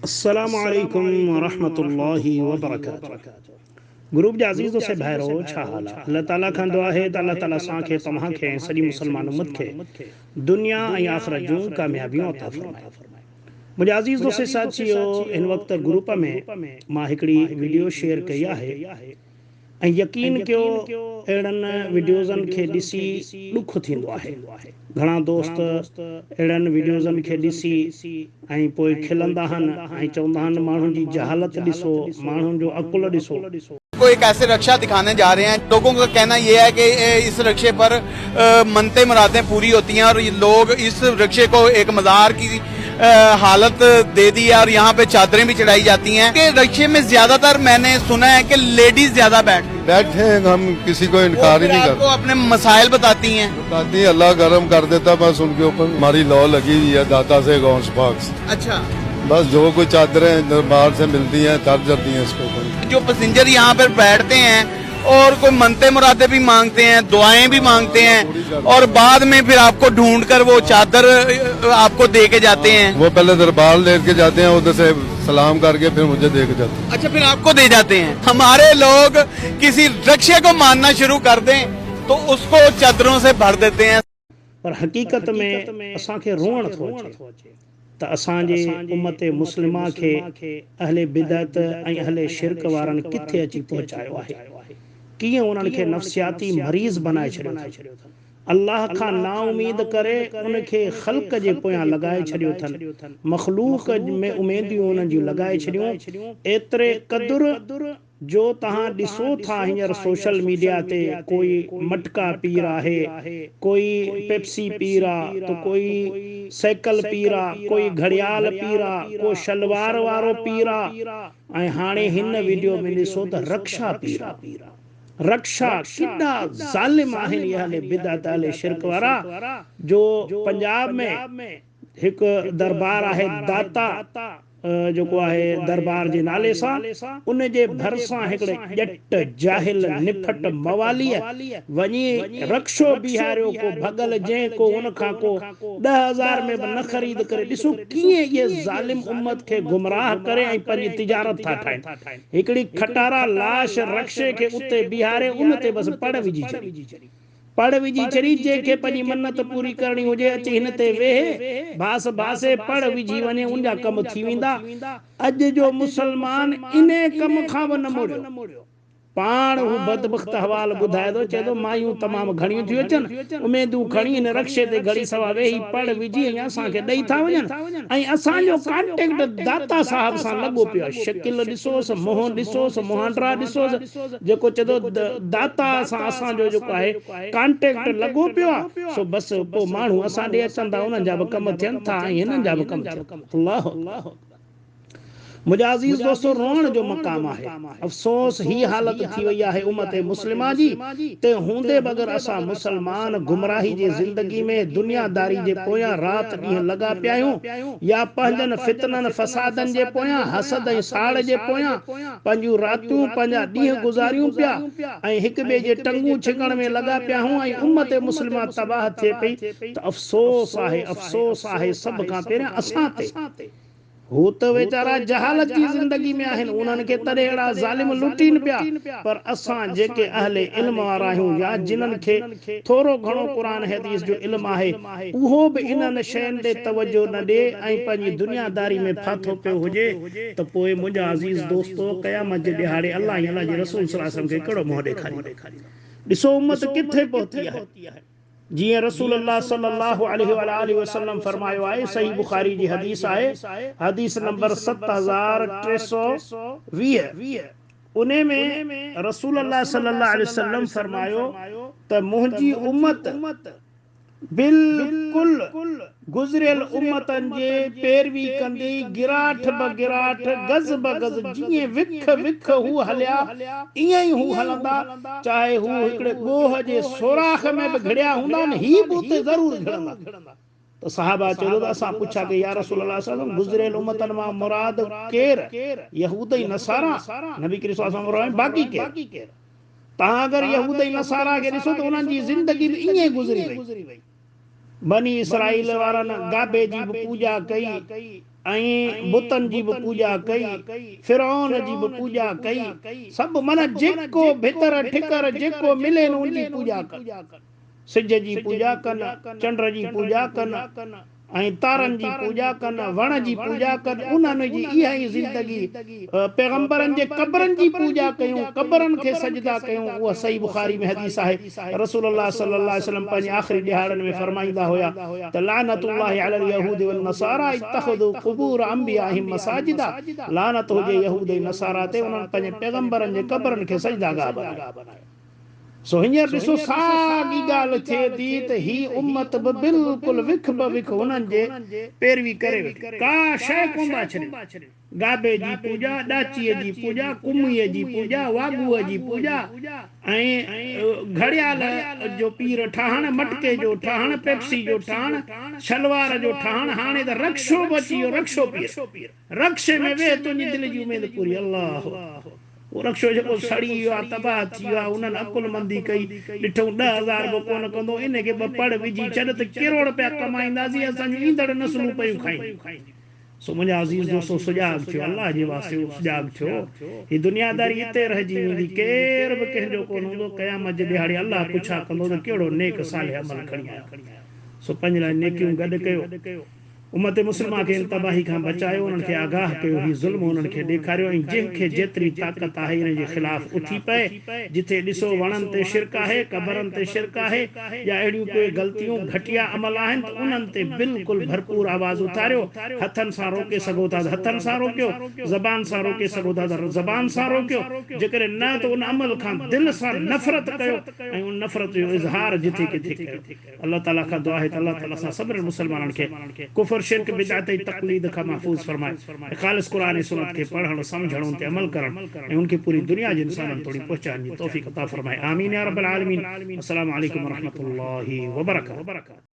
अस्सलामु अलैकुम वरहमतुल्लाहि वबरकातुहू। ग्रुप जा अज़ीज़ से भाइरो छा हाल आहे? अल्लाह ताला खां दुआ है त अल्लाह ताला असांखे तव्हांखे ऐं सॼी मुसलमान उम्मत खे दुनिया ऐं आख़िरत जूं कामयाबियूं अता फरमाए। मुंहिंजा अज़ीज़ दोस्त साथियो, हिन वक़्तु ग्रुप में मां हिकिड़ी वीडियो शेयर कई आहे ऐं यकीन कयो अहिड़नि वीडियोज़नि खे ॾिसी ॾुख थींदो आहे। घणा दोस्त अहिड़नि वीडियोज़नि खे ॾिसी ऐं पोइ खिलंदा आहिनि ऐं चवंदा आहिनि माण्हुनि जी जहालत ॾिसो, माण्हुनि जो अकुल ॾिसो। को एक ऐसे रक्षा दिखाने जा रहे हैं। लोगों का कहना यह है कि इस रक्षे पर मनते मुरादें पूरी होती हैं और ये लोग इस रक्षे को एक मज़ार की हालत दे दी है और यहाँ पे चादरें भी चढ़ाई जाती हैं। कि रक्षे में ज्यादातर मैंने सुना है कि लेडीज ज्यादा बैठे हैं। हम किसी को इनकार ही नहीं करते। आपको अपने मसाइल बताती हैं। अल्लाह गर्म कर देता, बस उनके ऊपर हमारी लॉ लगी हुई है दाता से गौश पाक से। अच्छा, बस जो कोई चादरें दरबार से मिलती हैं तर जाती हैं इसको। जो पैसेंजर यहाँ पर बैठते हैं और कोई मनते मुरादे भी मांगते हैं, दुआएं भी मांगते हैं और बाद में फिर आपको ढूंढ कर वो चादर आपको दे के जाते हैं। वो पहले दरबार लेके जाते हैं, उधर से सलाम करके फिर मुझे दे के जाते हैं। अच्छा, फिर आपको दे जाते हैं। हमारे लोग किसी रक्षे को मानना शुरू कर दें तो उसको चादरों से भर देते हैं। पर हकीकत में असांखे रोअण थो अचे त असांजे उम्मत मुस्लिमा खे अहले बिदअत ऐं अहले शिरक वारनि किथे अची पहुचायो आहे। कीअं उन्हनि खे नफ़्सियाती मरीज़ बनाए छॾियो अथनि। अल्लाह खां नाउमीद करे उनखे ख़ल्क़ जे पोयां लॻाए छॾियो अथनि। मख़लूक़ में उमेदियूं उन्हनि जूं लॻाए छॾियूं एतिरे क़दुरु जो तव्हां ॾिसो था हींअर सोशल मीडिया ते कोई मटका पीर आहे, कोई पेप्सी पीर आहे, तो कोई साइकिल पीर आहे, कोई घड़ियाल पीर आहे, को शलवार वारो पीर आहे ऐं हाणे हिन वीडियो में ॾिसो त रक्षा पीर आहे। रक्षा किॾा ज़ालिम आहिनि इहे अहले बिदअत अहले शिरक वारा। जो पंजाब में हिकु दरबार आहे दाता जेको आहे दरबार जे नाले सां, उन जे भरिसां हिकिड़े ॼट जाहिल निफट मवालीअ वञी रक्षो बीहारियो, को भॻल जंहिं को उन खां को 10,000 में बि न ख़रीद करे। ॾिसो कीअं इहे ज़ालिम उम्मत खे गुमराह करे ऐं पंहिंजी तिजारत था ठाहिनि। हिकिड़ी खटारा लाश रक्षे खे उते बीहारे उन ते बसि पड़ विझी छॾी। जंहिंखे पंहिंजी मन्नत पूरी करणी हुजे अचे हिन ते वेहे बास बासे पड़ विझी वञे, उनजा कम थी वेंदा। अॼु जो मुसलमान इन कम खां बि न मुड़ियो। पाण हू बदबख्त हवाल ॿुधाए थो, चए थो मायूं तमामु घणियूं थियूं अचनि, उमेदूं खणी हिन रक्षे ते घड़ी सवा वेही पड़ विझी ऐं असांखे ॾेई था वञनि ऐं असांजो कॉन्टेक्ट दाता साहब सां लॻो पियो आहे। शकिल ॾिसोसि, मुंहुं ॾिसोसि, मुहांडरा ॾिसोसि, जेको चए थो दाता सां असांजो जेको आहे कॉन्टेक्ट लॻो पियो आहे। सो बसि पोइ माण्हू असां ॾे अचनि था, उन्हनि जा बि कम थियनि था ऐं हिननि जा बि कम थियनि था। अल्लाह मुझा अज़ीज़ दोस्तों, रोअण जो मक़ाम आहे। अफ़सोस ही हालत थी वई आहे उम्मत मुस्लिमा जी ते हूंदे बग़ैर असां मुसलमान गुमराही जी ज़िंदगी में दुनियादारी जे पोयां रात ॾींहं लॻा पिया आहियूं, या पंहिंजनि फितननि फसादनि जे पोयां हसद ऐं साड़ जे पोयां पंहिंजूं रातियूं पंहिंजा ॾींहं गुज़ारियूं पिया ऐं हिक ॿिए जे टंगूं छिकण में लॻा पिया आहियूं ऐं उम्मत मुस्लिमा तबाह थिए पई। त अफ़सोस आहे सभ खां पहिरियां असां ते। हू त वेचारा जहालत जी ज़िंदगी में आहिनि, उन्हनि खे तॾहिं अहिड़ा ज़ालिम लुटीनि पिया। पर असां जेके अहले इल्म वारा आहियूं या जिन्हनि खे थोरो घणो क़ुरान हदीस जो इल्म आहे, उहो बि इन्हनि शयुनि ॾे तवजो न ॾे ऐं पंहिंजी दुनियादारी में फाथो पियो हुजे त पोइ मुंहिंजा अज़ीज़ दोस्तो क़यामत जे ॾिहाड़े अल्लाह ऐं अल्लाह जे रसूल सल्लल्लाहु अलैहि वसल्लम खे कहिड़ो मुंहुं ॾेखारींदो। ॾिसो उम्मत किथे पहुती आहे। जियां रसूलुल्लाह सल्लल्लाहु अलैहि वसल्लम फरमायो आहे, सही बुखारी जी हदीस आहे, हदीस नंबर 7320, उन में रसूलुल्लाह सल्लल्लाहु अलैहि वसल्लम फरमायो त मुंहिंजी उम्मत बिल्कुल गुज़रियल उम्मतन जे पैरवी कंदी गिराठ ब गिराठ गज़ ब गज़, जीअं विख हू हलिया ईअं ई हू हलंदा, चाहे हू हिकिड़े ॻोह जे सोराख में बि घिड़िया हूंदा न, ही बि उते ज़रूर घिड़ंदा। तो साहबा चयो त असां पुछा कि या रसूल अल्लाह सल्लल्लाहु अलैहि वसल्लम गुज़रियल उम्मतन मां मुराद केर? यहूद ऐं नसारा? नबी करीम सल्लल्लाहु अलैहि वसल्लम बाक़ी केर? तव्हां अगर यहूद ऐं नसारा खे ॾिसो त उन्हनि जी ज़िंदगी बि ईअं गुज़री वई। बनी इसराइल वारनि गाबे जी बि पूजा कई, ऐं बुतन जी भी पूजा कई, फिरौन जी भी पूजा कई, सब माना जेको भितर ठिकर जेको मिले न उनजी पूजा कर। सिज जी पूजा कन, चंड जी पूजा कन, ऐं तारन जी पूजा कन, वण जी पूजा कन, उन्हनि जी इहा ई ज़िंदगी। पैगंबरन जे कब्रन जी पूजा कयूं, कब्रन खे सजदा कयूं। उहा सही बुखारी में हदीस आहे। रसूलुल्लाह सल्लल्लाहु अलैहि वसल्लम पंहिंजे आख़िरी ॾिहाड़नि में फरमाईंदा हुया त लानतुल्लाहि अलल यहूदी वन नसारा इत्तखदू कुबूर अंबियाहिम मसाजिदा। लानत हुजे यहूद ऐं नसारा ते, उन्हनि पंहिंजे पैगंबरन जे कब्रन खे सजदागाह बनायो। सो हींअर ॾिसो साॻी ॻाल्हि थिए थी त ही उम्मत बि बिल्कुलु विख बविख उन्हनि जे पैरवी करे वेठी। का शइ कोन था छॾनि। गाबे जी पूजा, ॾाचीअ जी पूजा, कुमीअ जी पूजा, वाॻूअ जी पूजा, ऐं घड़ियाल जो पीर ठहण, मटके जो ठहण, पेप्सी जो ठहण, शलवार जो ठहण, हाणे त रक्षो बि अची वियो। रक्षो पीर, रक्षे में वेह, तुंहिंजी दिलि जी उमेद पूरी। अल्लाह, वो रक्षो जेको सड़ी वियो आहे, तबाह थी वियो आहे, उन्हनि अकुलमंदी कई, ॾिठूं 10,000 बि कोन कंदो, इनखे ॿ पढ़ विझी छॾ त करोड़ रुपया कमाईंदासीं, असांजूं ईंदड़ नस्लूं पयूं खाईंदियूं। सो मुंहिंजा अज़ीज़ दोस्तो, सुजाग थियो, अल्लाह जे वास्ते सुजाग थियो। ही दुनियादारी हिते रहिजी वेंदी, केर बि कंहिंजो कोन हूंदो। क़यामत जे ॾिहाड़े अल्लाह पुछा कंदो त कहिड़ो नेक सालिह अमल खणी आयो। सो पंहिंजे लाइ नेकियूं गॾु कयो। उम्मत मुस्लिमा खे इन तबाही खां बचायो, उन्हनि खे आगाह कयो, ही ज़ुल्म उन्हनि खे ॾेखारियो, ऐं जंहिंखे जेतिरी ताक़त आहे इन जे ख़िलाफ़ उथी पए। जिथे ॾिसो वणनि ते शिरक आहे, कबरनि ते शिरक आहे, या अहिड़ियूं कोई ग़लतियूं घटिया अमल आहिनि त उन्हनि ते बिल्कुलु भरपूर आवाज़ उथारियो। हथनि सां रोके सघो था त हथनि सां रोकियो, ज़बान सां रोके सघो था त ज़बान सां रोकियो। जेकॾहिं न त उन अमल खां दिलि सां नफ़रत कयो, ऐं उन नफ़रत जो इज़हार जिथे किथे कयो। अल्लाह ताला खां दुआ आहे त अल्लाह ताला असां सभिनी मुस्लमाननि खे कुफर, शिरक, बिदअत ऐं तक़लीद खां महफूज़ फरमाए। ख़ालिस क़ुरान ऐं सुन्नत खे पढ़णु, सम्झणु, उन ते अमल करणु, ऐं उनखे पूरी दुनिया जे इंसाननि तोड़ी पहुचाइण जी तौफ़ीक़ अता फरमाए। आमीन या रब्बल आलमीन। अस्सलामु अलैकुम व रहमतुल्लाहि व बरकातहू।